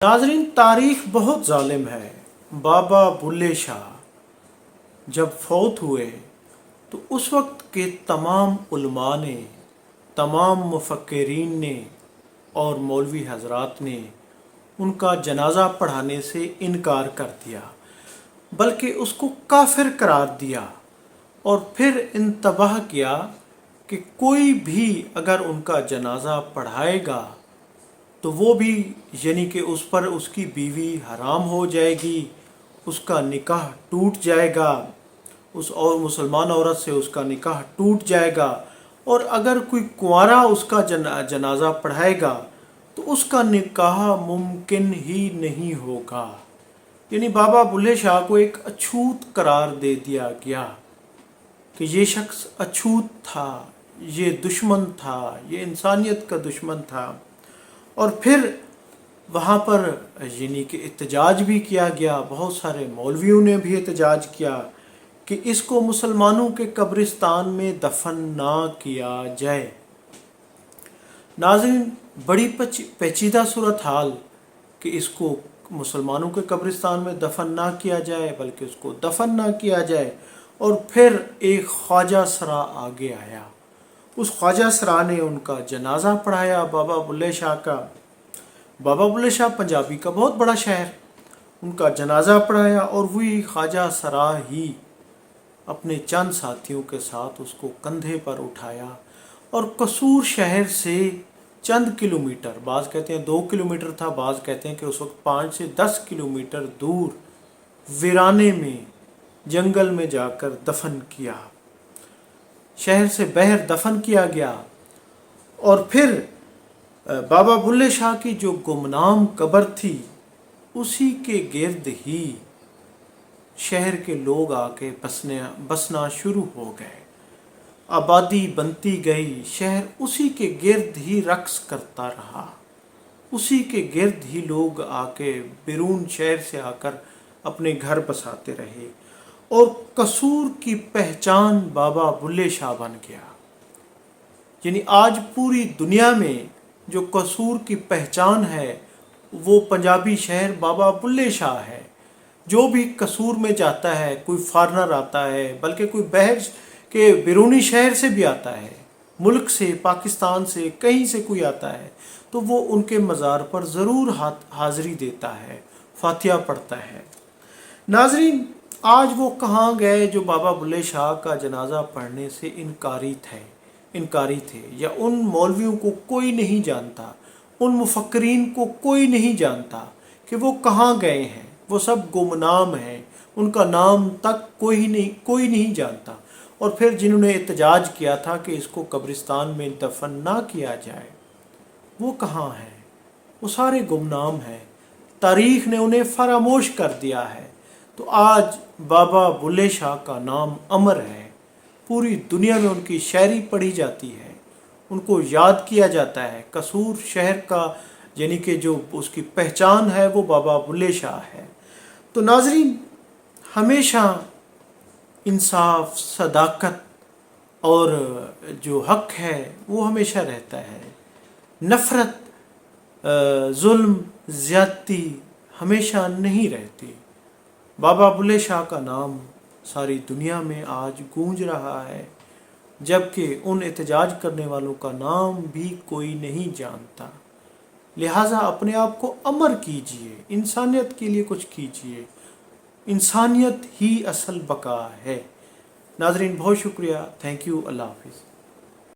नाज़रीन, तारीख बहुत जालिम है। बाबा बुल्ले शाह जब फौत हुए तो उस वक्त के तमाम उलमा ने, तमाम मुफक्किरीन ने और मौलवी हजरात ने उनका जनाजा पढ़ाने से इनकार कर दिया, बल्कि उसको काफिर करार दिया और फिर इंतबाह किया कि कोई भी अगर उनका जनाजा पढ़ाएगा तो वो भी, यानी कि उस पर उसकी बीवी हराम हो जाएगी, उसका निकाह टूट जाएगा, उस और मुसलमान औरत से उसका निकाह टूट जाएगा, और अगर कोई कुंवारा उसका जनाजा पढ़ाएगा तो उसका निकाह मुमकिन ही नहीं होगा। यानी बाबा बुल्ले शाह को एक अछूत करार दे दिया गया कि ये शख्स अछूत था, ये दुश्मन था, ये इंसानियत का दुश्मन था। और फिर वहाँ पर यानी कि एहतजाज भी किया गया, बहुत सारे मौलवियों ने भी एहतजाज किया कि इसको मुसलमानों के कब्रिस्तान में दफन ना किया जाए। नाज़रीन, बड़ी पेचीदा सूरत हाल कि इसको मुसलमानों के कब्रिस्तान में दफन ना किया जाए, बल्कि उसको दफन ना किया जाए। और फिर एक ख्वाजा सरा आगे आया, उस ख्वाजा सरा ने उनका जनाजा पढ़ाया बाबा बुल्ले शाह का। बाबा बुल्ले शाह पंजाबी का बहुत बड़ा शहर, उनका जनाजा पढ़ाया और वही ख्वाजा सरा ही अपने चंद साथियों के साथ उसको कंधे पर उठाया और कसूर शहर से चंद किलोमीटर, बाज़ कहते हैं 2 किलोमीटर था, बाज़ कहते हैं कि उस वक्त 5 से 10 किलोमीटर दूर वीराने में, जंगल में जाकर दफन किया। शहर से बाहर दफन किया गया। और फिर बाबा बुल्ले शाह की जो गुमनाम कब्र थी, उसी के गिर्द ही शहर के लोग आके बसना शुरू हो गए। आबादी बनती गई, शहर उसी के गिर्द ही रक्स करता रहा, उसी के गिर्द ही लोग आके बैरून शहर से आकर अपने घर बसाते रहे और कसूर की पहचान बाबा बुल्ले शाह बन गया। यानी आज पूरी दुनिया में जो कसूर की पहचान है वो पंजाबी शहर बाबा बुल्ले शाह है। जो भी कसूर में जाता है, कोई फॉरनर आता है, बल्कि कोई बाहर के बैरूनी शहर से भी आता है, मुल्क से, पाकिस्तान से, कहीं से कोई आता है, तो वो उनके मज़ार पर ज़रूर हाज़िरी देता है, फातिहा पढ़ता है। नाज़रीन, आज वो कहाँ गए जो बाबा बुल्ले शाह का जनाजा पढ़ने से इनकारी थे, या उन मौलवियों को कोई नहीं जानता, उन मुफक्किरीन को कोई नहीं जानता कि वो कहाँ गए हैं। वो सब गुमनाम हैं, उनका नाम तक कोई नहीं जानता। और फिर जिन्होंने एहतजाज किया था कि इसको कब्रिस्तान में दफन ना किया जाए, वो कहाँ हैं? वो सारे गुमनाम हैं, तारीख़ ने उन्हें फरामोश कर दिया है। तो आज बाबा बुल्ले शाह का नाम अमर है, पूरी दुनिया में उनकी शायरी पढ़ी जाती है, उनको याद किया जाता है। कसूर शहर का यानी कि जो उसकी पहचान है वो बाबा बुल्ले शाह है। तो नाज़रीन, हमेशा इंसाफ, सदाकत और जो हक है वो हमेशा रहता है। नफ़रत, जुल्म, ज़्यादती हमेशा नहीं रहती। बाबा बुल्ले शाह का नाम सारी दुनिया में आज गूंज रहा है, जबकि उन एहतजाज करने वालों का नाम भी कोई नहीं जानता। लिहाजा अपने आप को अमर कीजिए, इंसानियत के लिए कुछ कीजिए। इंसानियत ही असल बका है। नाज़रीन, बहुत शुक्रिया। Thank you. अल्लाह हाफ़िज़।